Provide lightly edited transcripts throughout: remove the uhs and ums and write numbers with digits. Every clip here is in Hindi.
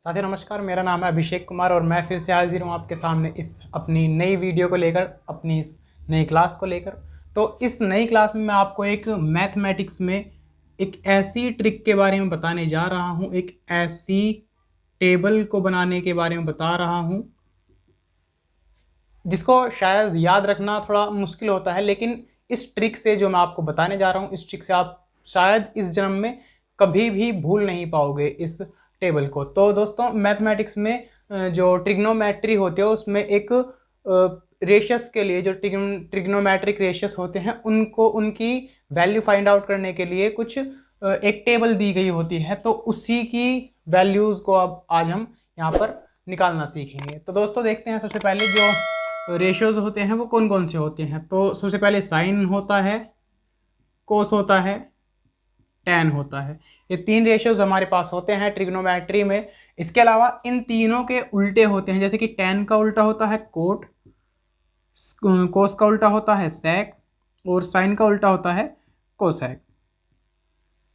साथियों नमस्कार, मेरा नाम है अभिषेक कुमार और मैं फिर से हाजिर हूँ आपके सामने इस अपनी नई वीडियो को लेकर, अपनी इस नई क्लास को लेकर। तो इस नई क्लास में मैं आपको एक मैथमेटिक्स में एक ऐसी ट्रिक के बारे में बताने जा रहा हूँ, एक ऐसी टेबल को बनाने के बारे में बता रहा हूँ जिसको शायद याद रखना थोड़ा मुश्किल होता है, लेकिन इस ट्रिक से जो मैं आपको बताने जा रहा हूँ, इस ट्रिक से आप शायद इस जन्म में कभी भी भूल नहीं पाओगे इस टेबल को। तो दोस्तों, मैथमेटिक्स में जो ट्रिग्नोमेट्री होती है उसमें एक रेशियस के लिए जो ट्रिग्नोमेट्रिक रेशियस होते हैं उनको उनकी वैल्यू फाइंड आउट करने के लिए कुछ एक टेबल दी गई होती है। तो उसी की वैल्यूज़ को अब आज हम यहाँ पर निकालना सीखेंगे। तो दोस्तों देखते हैं, सबसे पहले जो रेशियोज होते हैं वो कौन कौन से होते हैं। तो सबसे पहले साइन होता है, कोस होता है, टैन होता है। ये तीन रेशियोज हमारे पास होते हैं ट्रिग्नोमेट्री में। इसके अलावा इन तीनों के उल्टे होते हैं, जैसे कि टैन का उल्टा होता है कोट, कोस का उल्टा होता है सेक और साइन का उल्टा होता है कोसेक।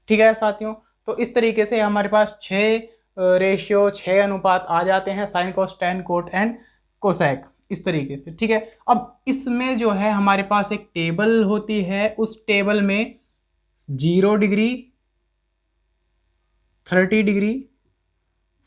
ठीक है साथियों, तो इस तरीके से हमारे पास 6 रेशियो 6 अनुपात आ जाते हैं, sine cos tan cot and cosec, इस तरीके से। ठीक है, अब इसमें जो है हमारे पास एक टेबल होती है, उस टेबल में 0 डिग्री, 30 डिग्री,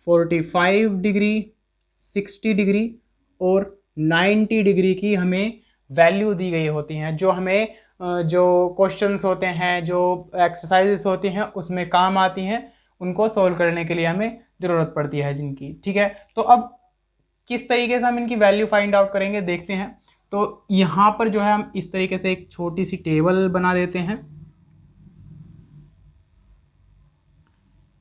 45 डिग्री, 60 डिग्री और 90 डिग्री की हमें वैल्यू दी गई होती हैं, जो हमें जो क्वेश्चंस होते हैं, जो एक्सरसाइजेस होती हैं उसमें काम आती हैं, उनको सॉल्व करने के लिए हमें ज़रूरत पड़ती है जिनकी। ठीक है, तो अब किस तरीके से हम इनकी वैल्यू फाइंड आउट करेंगे देखते हैं। तो यहाँ पर जो है हम इस तरीके से एक छोटी सी टेबल बना देते हैं।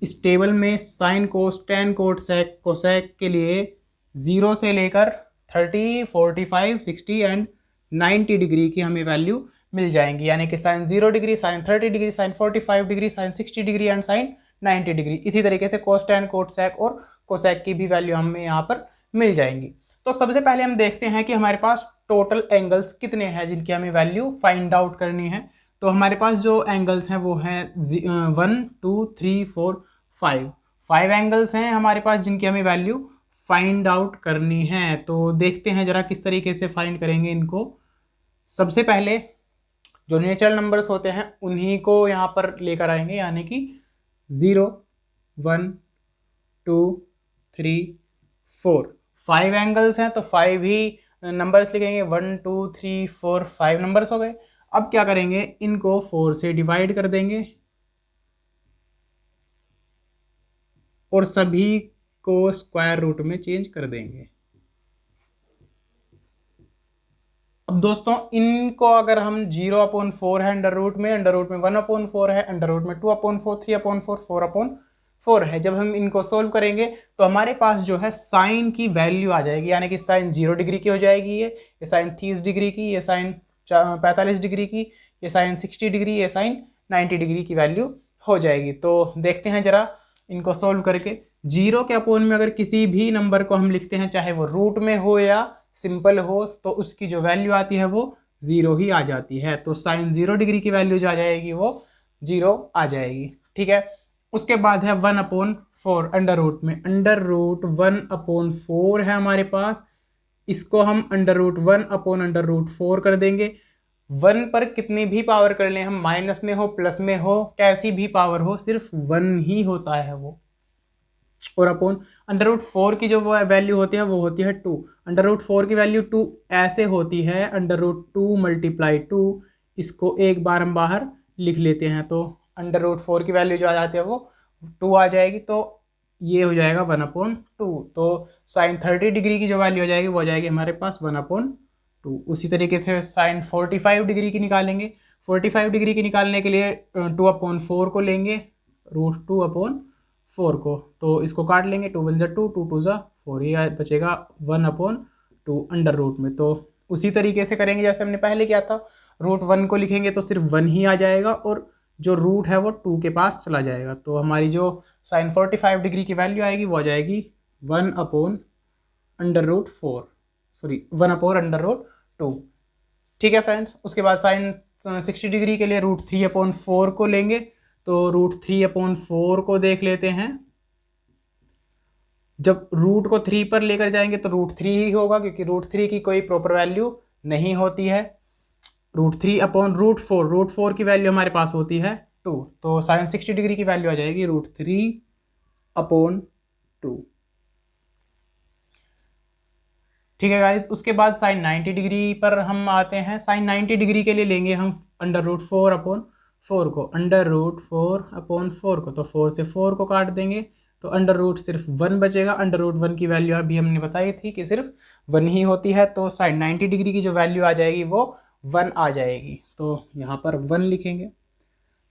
इस टेबल में sine cos tan cot sec cosec के लिए 0 से लेकर 30, 45, 60 एंड 90 डिग्री की हमें वैल्यू मिल जाएंगी, यानी कि sine 0 degree, sine 30 degree, sine 45 degree, sine 60 degree and sine 90 degree. इसी तरीके से कोस टैन कोट सेक और कोसेक की भी वैल्यू हमें यहाँ पर मिल जाएंगी। तो सबसे पहले हम देखते हैं कि हमारे पास टोटल एंगल्स कितने हैं जिनकी हमें वैल्यू फाइंड आउट करनी है। तो हमारे पास जो एंगल्स हैं वो हैं 1, 2, 3, 4, 5 एंगल्स हैं हमारे पास जिनकी हमें वैल्यू फाइंड आउट करनी है। तो देखते हैं जरा किस तरीके से फाइंड करेंगे इनको। सबसे पहले जो नेचुरल नंबर्स होते हैं उन्हीं को यहाँ पर लेकर आएंगे, यानी कि 0, 1, 2, 3, 4 5 एंगल्स हैं, तो 5 ही नंबर्स लिखेंगे। 1, 2, 3, 4 5 नंबर्स हो गए। अब क्या करेंगे, इनको 4 से डिवाइड कर देंगे और सभी को स्क्वायर रूट में चेंज कर देंगे। अब दोस्तों इनको अगर हम 0/4 है अंडर रूट में 1/4 है, अंडर रूट में 2/4, 3/4, 4/4 है, जब हम इनको सोल्व करेंगे तो हमारे पास जो है साइन की वैल्यू आ जाएगी, यानी कि साइन 0 डिग्री की हो जाएगी, ये साइन 30 डिग्री की, ये साइन 45 डिग्री की, ये साइन 60 डिग्री, ये साइन 90 डिग्री की वैल्यू हो जाएगी। तो देखते हैं जरा इनको सोल्व करके। 0 के अपोन में अगर किसी भी नंबर को हम लिखते हैं, चाहे वो रूट में हो या सिंपल हो, तो उसकी जो वैल्यू आती है वो 0 ही आ जाती है। तो साइन 0 डिग्री की वैल्यू जो आ जाएगी वो 0 आ जाएगी। ठीक है, उसके बाद है 1/4 अंडर रूट में, अंडर रूट 1/4 है हमारे पास। इसको हम अंडर रूट 1/4 कर देंगे। 1 पर कितनी भी पावर कर लें हम, माइनस में हो प्लस में हो कैसी भी पावर हो, सिर्फ 1 ही होता है वो। और अपॉन अंडर रूट 4 की जो वैल्यू होती है वो होती है 2। अंडर रूट 4 की वैल्यू 2 ऐसे होती है, अंडर रूट 2 × 2। इसको एक बार हम बाहर लिख लेते हैं, तो अंडर रूट 4 की वैल्यू जो आ जाती है वो 2 आ जाएगी। तो ये हो जाएगा 1/2। तो साइन 30 डिग्री की जो वैल्यू हो जाएगी वो आ जाएगी हमारे पास 1/2। उसी तरीके से साइन 45 डिग्री की निकालेंगे। 45 डिग्री की निकालने के लिए 2/4 को लेंगे, रूट 2/4 को, तो इसको काट लेंगे। 2 1 2, 2 2 4, ये बचेगा 1/2 अंडर रूट में। तो उसी तरीके से करेंगे जैसे हमने पहले किया था। रूट 1 को लिखेंगे तो सिर्फ 1 ही आ जाएगा और जो रूट है वो 2 के पास चला जाएगा। तो हमारी जो साइन 45 डिग्री की वैल्यू आएगी वो आ जाएगी 1/√2। ठीक है फ्रेंड्स, उसके बाद साइन 60 डिग्री के लिए रूट 3/4 को लेंगे। तो रूट 3/4 को देख लेते हैं। जब रूट को 3 पर लेकर जाएंगे तो √3 ही होगा, क्योंकि √3 की कोई प्रॉपर वैल्यू नहीं होती है। √3 अपॉन √4, √4 की वैल्यू हमारे पास होती है 2, तो साइन 60 डिग्री की वैल्यू आ जाएगी √3 अपॉन 2। ठीक है गाइज, उसके बाद साइन 90 डिग्री पर हम आते हैं। साइन 90 डिग्री के लिए लेंगे हम √4 अपॉन 4 को, √4 अपॉन 4 को, तो 4 से 4 को काट देंगे तो अंडर रूट सिर्फ 1 बचेगा। अंडर रूट 1 की वैल्यू अभी हमने बताई थी कि सिर्फ 1 ही होती है, तो साइन 90 डिग्री की जो वैल्यू आ जाएगी वो 1 आ जाएगी, तो यहाँ पर 1 लिखेंगे।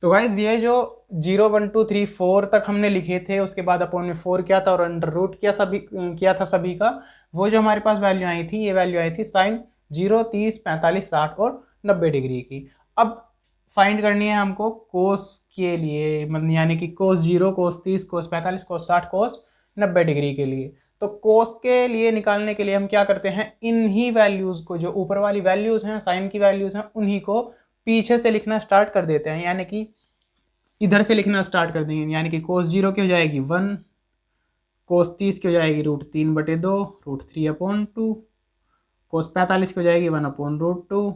तो गाइज ये जो 0 1 2 3 4 तक हमने लिखे थे, उसके बाद अपॉन में 4 किया था और अंडर रूट किया था सभी का, वो जो हमारे पास वैल्यू आई थी, ये वैल्यू आई थी साइन 0 30 45 60 और 90 डिग्री की। अब फाइंड करनी है हमको कोस के लिए, मतलब यानी कि कोस 0, कोस 30, कोस 45, कोस 60, कोस 90 डिग्री के लिए। तो कोस के लिए निकालने के लिए हम क्या करते हैं, इन्हीं वैल्यूज़ को, जो ऊपर वाली वैल्यूज़ हैं, साइन की वैल्यूज़ हैं, उन्हीं को पीछे से लिखना स्टार्ट कर देते हैं, यानी कि इधर से लिखना स्टार्ट कर देंगे। यानी कि कोस 0 की हो जाएगी 1, कोस 30 की हो जाएगी √3/2, √3 अपॉन 2, कोस 45 की हो जाएगी 1 अपॉन √2,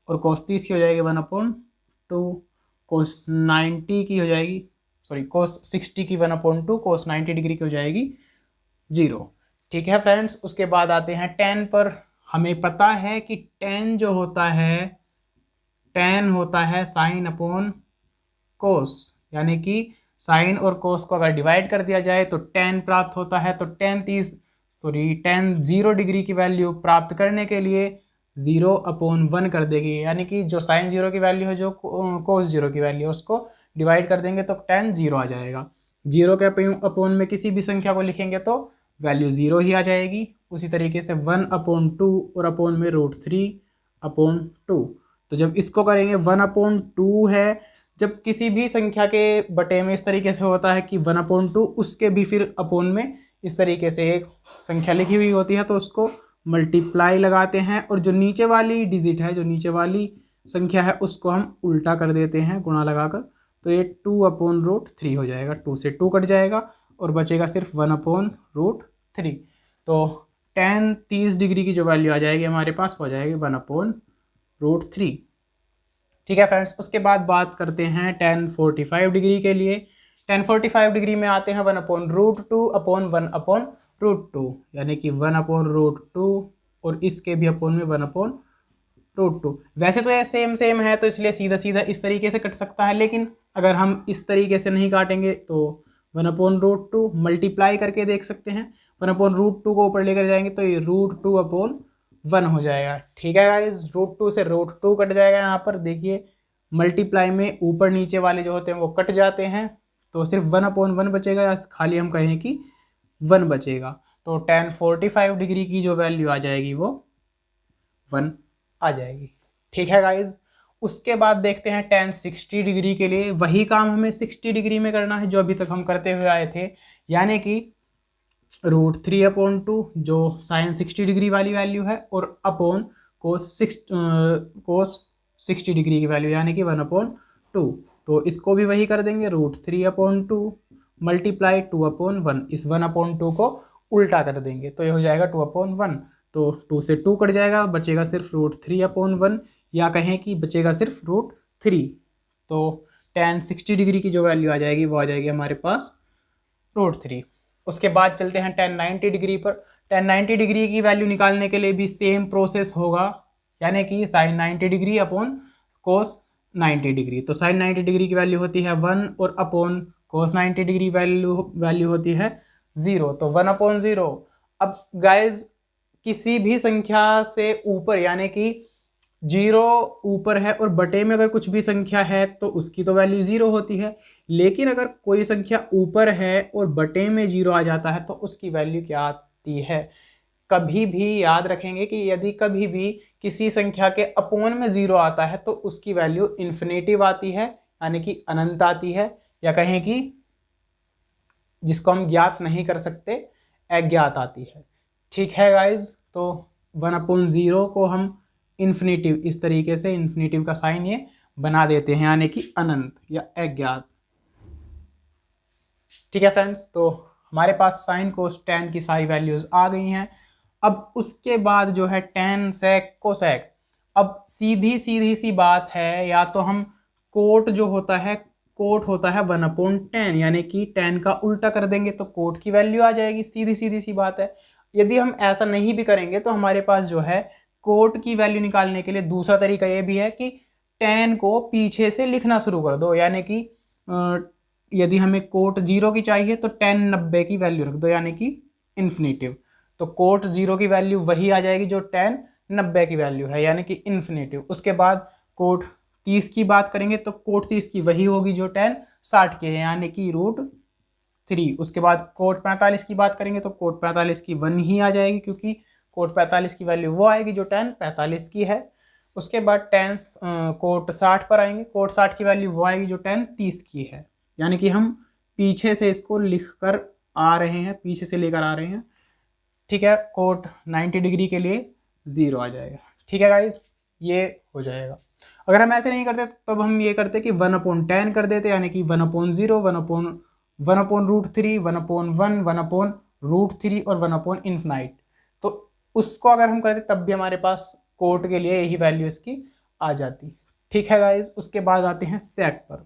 और कोस 30 की हो जाएगी 1 अपॉन 2, कोस 90 की हो जाएगी, सॉरी कोस 60 की 1 अपॉन 2, कोस 90 डिग्री की हो जाएगी 0। ठीक है फ्रेंड्स, उसके बाद आते हैं tan पर। हमें पता है कि tan जो होता है, tan होता है साइन अपॉन कोस, यानी कि साइन और कोस को अगर डिवाइड कर दिया जाए तो tan प्राप्त होता है। तो tan 0 डिग्री की वैल्यू प्राप्त करने के लिए 0/1 कर देंगे, यानी कि जो साइन 0 की वैल्यू है, जो कोस 0 की वैल्यू है, उसको डिवाइड कर देंगे तो tan 0 आ जाएगा। 0 के अपॉन में किसी भी संख्या को लिखेंगे तो वैल्यू 0 ही आ जाएगी। उसी तरीके से 1/2 और अपॉन में √3/2। तो जब इसको करेंगे 1/2 है, जब किसी भी संख्या के बटे में इस तरीके से होता है कि 1/2, उसके भी फिर अपॉन में इस तरीके से एक संख्या लिखी हुई होती है, तो उसको मल्टीप्लाई लगाते हैं, और जो नीचे वाली डिजिट है, जो नीचे वाली संख्या है, उसको हम उल्टा कर देते हैं गुणा लगाकर, तो ये 2/√3 हो जाएगा। 2 से 2 कट जाएगा और बचेगा सिर्फ 1/√3। तो tan 30 डिग्री की जो वैल्यू आ जाएगी हमारे पास, हो जाएगी 1/√3। ठीक है फ्रेंड्स, उसके बाद बात करते हैं tan 45 डिग्री के लिए। tan 45 डिग्री में आते हैं 1/√2 अपॉन 1/√2, यानी कि 1/√2 और इसके भी अपॉन में 1/√2। वैसे तो ये सेम है, तो इसलिए सीधा सीधा इस तरीके से कट सकता है, लेकिन अगर हम इस तरीके से नहीं काटेंगे तो 1/√2 मल्टीप्लाई करके देख सकते हैं। 1/√2 को ऊपर लेकर जाएंगे तो ये √2/1 हो जाएगा। ठीक है गाइज, √2 से √2 कट जाएगा। यहाँ पर देखिए मल्टीप्लाई में ऊपर नीचे वाले जो होते हैं वो कट जाते हैं, तो सिर्फ 1/1 बचेगा, या खाली हम कहें कि 1 बचेगा। तो tan 45 डिग्री की जो वैल्यू आ जाएगी वो 1 आ जाएगी। ठीक है गाइज, उसके बाद देखते हैं tan 60 डिग्री के लिए। वही काम हमें 60 डिग्री में करना है जो अभी तक हम करते हुए आए थे, यानी कि √3/2 जो साइन 60 डिग्री वाली वैल्यू है, और अपॉन कोस 60 डिग्री की वैल्यू, यानी कि 1/2। तो इसको भी वही कर देंगे, √3/2 मल्टीप्लाई 2/1। इस 1/2 को उल्टा कर देंगे तो ये हो जाएगा 2/1। तो 2 से 2 कट जाएगा, बचेगा सिर्फ √3/1, या कहें कि बचेगा सिर्फ √3। तो tan 60 डिग्री की जो वैल्यू आ जाएगी वो आ जाएगी हमारे पास √3। उसके बाद चलते हैं tan 90 डिग्री पर। tan 90 डिग्री की वैल्यू निकालने के लिए भी सेम प्रोसेस होगा, यानी कि sine 90 degree upon cos 90 degree. तो साइन 90 डिग्री की वैल्यू होती है 1, और अपॉन कोस 90 डिग्री वैल्यू होती है 0, तो 1/0। अब गाइज किसी भी संख्या से ऊपर, यानी कि 0 ऊपर है और बटे में अगर कुछ भी संख्या है तो उसकी तो वैल्यू 0 होती है, लेकिन अगर कोई संख्या ऊपर है और बटे में 0 आ जाता है तो उसकी वैल्यू क्या आती है। कभी भी याद रखेंगे कि यदि कभी भी किसी संख्या के अपॉन में 0 आता है तो उसकी वैल्यू इन्फिनेटिव आती है, यानी कि अनंत आती है, या कहें कि जिसको हम ज्ञात नहीं कर सकते, अज्ञात आती है। ठीक है गाइज, तो 1/0 को हम इन्फिनेटिव, इस तरीके से इन्फिनेटिव का साइन ये बना देते हैं, यानी कि अनंत या अज्ञात। ठीक है फ्रेंड्स, तो हमारे पास साइन कोस टैन की सारी वैल्यूज आ गई हैं। अब उसके बाद जो है टैन सेक कोसेक, अब सीधी सीधी सी बात है, या तो हम कोट जो होता है, कोट होता है 1/10, यानी कि टैन का उल्टा कर देंगे तो कोट की वैल्यू आ जाएगी, सीधी सीधी सी बात है। यदि हम ऐसा नहीं भी करेंगे तो हमारे पास जो है कोट की वैल्यू निकालने के लिए दूसरा तरीका ये भी है कि टैन को पीछे से लिखना शुरू कर दो, यानी कि यदि हमें कोट 0 की चाहिए तो टैन 90 की वैल्यू रख दो, यानी कि इन्फिनेटिव। तो कोट 0 की वैल्यू वही आ जाएगी जो टैन 90 की वैल्यू है, यानी कि इन्फिनेटिव। उसके बाद कोट 30 की बात करेंगे तो कोट 30 की वही होगी जो टैन 60 की है, यानी कि √3। उसके बाद कोट 45 की बात करेंगे तो कोट 45 की 1 ही आ जाएगी, क्योंकि कोट 45 की वैल्यू वो आएगी जो टैन 45 की है। उसके बाद टैन कोट 60 पर आएंगे, कोट 60 की वैल्यू वो आएगी जो टैन 30 की है, यानी कि हम पीछे से इसको लिख कर आ रहे हैं, पीछे से लेकर आ रहे हैं। ठीक है, कोट 90 डिग्री के लिए 0 आ जाएगा। ठीक है गाइज, ये हो जाएगा। अगर हम ऐसे नहीं करते तब हम ये करते कि 1/10 कर देते, यानी कि 1/0, 1/√3, 1/1, 1/√3 और 1/∞। तो उसको अगर हम करते तब भी हमारे पास कोट के लिए यही वैल्यू इसकी आ जाती। ठीक है गाइज, उसके बाद आते हैं सेक पर।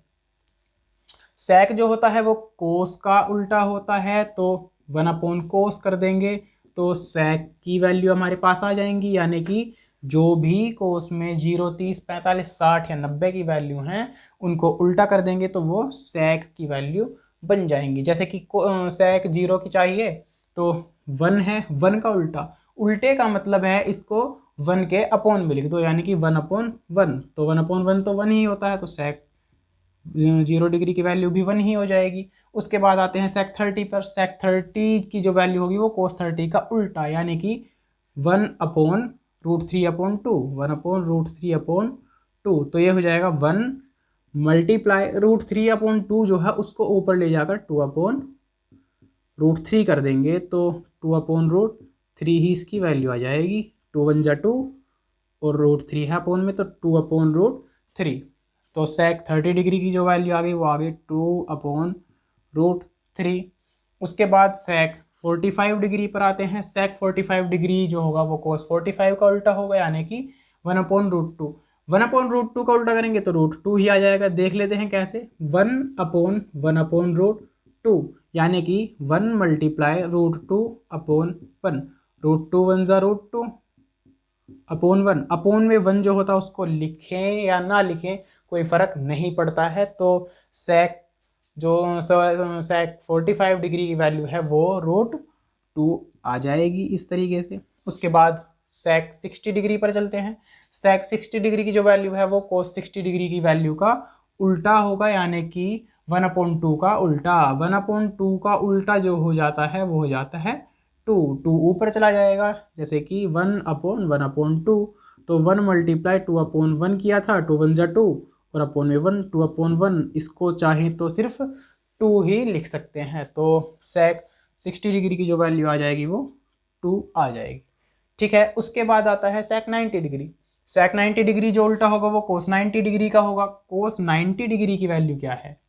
सेक जो होता है वो कोस का उल्टा होता है, तो 1/कोस कर देंगे तो सेक की वैल्यू हमारे पास आ जाएंगी, यानी कि जो भी कोस में 0, 30, 45, 60 या 90 की वैल्यू हैं उनको उल्टा कर देंगे तो वो सेक की वैल्यू बन जाएंगी। जैसे कि सेक 0 की चाहिए तो 1 है, 1 का उल्टा, उल्टे का मतलब है इसको 1 के अपॉन में लिख दो, यानी कि 1/1। तो 1/1 तो 1 ही होता है, तो सेक 0 डिग्री की वैल्यू भी 1 ही हो जाएगी। उसके बाद आते हैं सेक 30 पर। सेक 30 की जो वैल्यू होगी वो कोस 30 का उल्टा, यानी कि 1/√3/2, 1/√3/2। तो ये हो जाएगा 1 मल्टीप्लाई √3/2 जो है उसको ऊपर ले जाकर 2/√3 कर देंगे तो 2/√3 ही इसकी वैल्यू आ जाएगी। 2 1 जा 2 और √3 है अपोन में, तो 2/√3। तो सेक 30 डिग्री की जो वैल्यू आ गई वो आ गई 2/√3। उसके बाद सेक 45 डिग्री पर आते हैं। सेक 45 डिग्री जो होगा वो कोस 45 का उल्टा होगा, यानी कि 1/√2। 1/√2 का उल्टा करेंगे तो √2 ही आ जाएगा। देख लेते हैं कैसे। 1/1/√2, यानी कि 1 मल्टीप्लाई √2/1। √2 1 जा √2 अपॉन 1। अपॉन में 1 जो होता है उसको लिखें या ना लिखें कोई फर्क नहीं पड़ता है। तो सेक जो सेक 45 डिग्री की वैल्यू है वो √2 आ जाएगी इस तरीके से। उसके बाद सेक 60 डिग्री पर चलते हैं। सेक 60 डिग्री की जो वैल्यू है वो कोस 60 डिग्री की वैल्यू का उल्टा होगा, यानी कि 1/2 का उल्टा। 1/2 का उल्टा जो हो जाता है वो हो जाता है 2 ऊपर चला जाएगा, जैसे कि 1/1/2। तो 1 मल्टीप्लाई 2/1 किया था, 2 1 जा 2 और अपॉन में 1, 2/1। इसको चाहे तो सिर्फ 2 ही लिख सकते हैं। तो सेक 60 डिग्री की जो वैल्यू आ जाएगी वो 2 आ जाएगी। ठीक है, उसके बाद आता है सेक 90 डिग्री। सेक 90 डिग्री जो उल्टा होगा वो कोस 90 डिग्री का होगा। कोस 90 डिग्री की वैल्यू क्या है?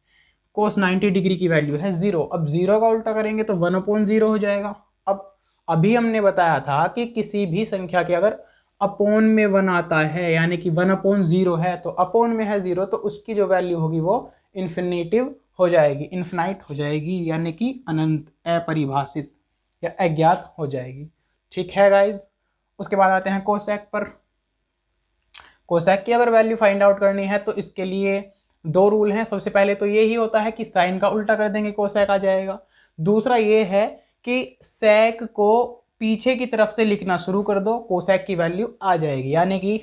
कोस 90 डिग्री की वैल्यू है 0। अब 0 का उल्टा करेंगे तो 1/0 हो जाएगा। अब अभी हमने बताया था कि किसी भी संख्या के अगर अपोन में 1 आता है, यानी कि 1/0 है, तो अपोन में है 0, तो उसकी जो वैल्यू होगी वो इन्फिनेटिव हो जाएगी, इन्फिनाइट हो जाएगी, यानी कि अनंत, अपरिभाषित या अज्ञात हो जाएगी। ठीक है गाइज, उसके बाद आते हैं कोसेक पर। कोसेक की अगर वैल्यू फाइंड आउट करनी है तो इसके लिए 2 रूल हैं। सबसे पहले तो यही होता है कि साइन का उल्टा कर देंगे कोसेक आ जाएगा। दूसरा ये है कि सेक को पीछे की तरफ से लिखना शुरू कर दो, कोसेक की वैल्यू आ जाएगी। यानी कि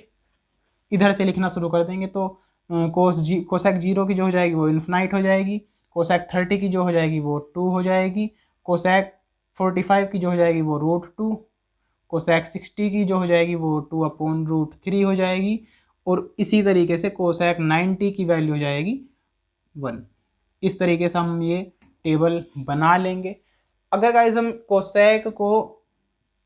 इधर से लिखना शुरू कर देंगे तो कोसेक 0 की जो हो जाएगी वो इन्फिनाइट हो जाएगी। कोसेक 30 की जो हो जाएगी वो 2 हो जाएगी। कोसेक 45 की जो हो जाएगी वो √2। कोसेक 60 की जो हो जाएगी वो 2/√3 हो जाएगी। और इसी तरीके से कोसेक 90 की वैल्यू हो जाएगी 1। इस तरीके से हम ये टेबल बना लेंगे। अगर गाइज हम कोसेक को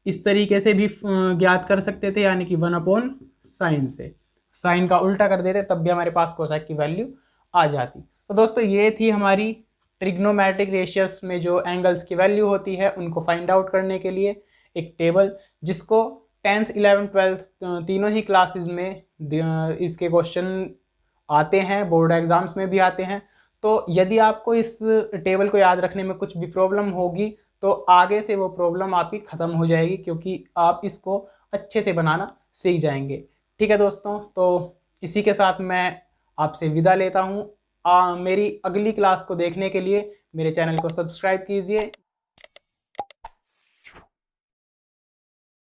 इस तरीके से भी ज्ञात कर सकते थे, यानी कि 1/sin से, साइन का उल्टा कर देते तब भी हमारे पास कोसेक की वैल्यू आ जाती। तो दोस्तों ये थी हमारी ट्रिग्नोमेट्रिक रेशियस में जो एंगल्स की वैल्यू होती है उनको फाइंड आउट करने के लिए एक टेबल, जिसको 10th 11th 12th तीनों ही क्लासेस में इसके क्वेश्चन आते हैं, बोर्ड एग्जाम्स में भी आते हैं। तो यदि आपको इस टेबल को याद रखने में कुछ भी प्रॉब्लम होगी तो आगे से वो प्रॉब्लम आपकी ख़त्म हो जाएगी, क्योंकि आप इसको अच्छे से बनाना सीख जाएंगे। ठीक है दोस्तों, तो इसी के साथ मैं आपसे विदा लेता हूँ। मेरी अगली क्लास को देखने के लिए मेरे चैनल को सब्सक्राइब कीजिए।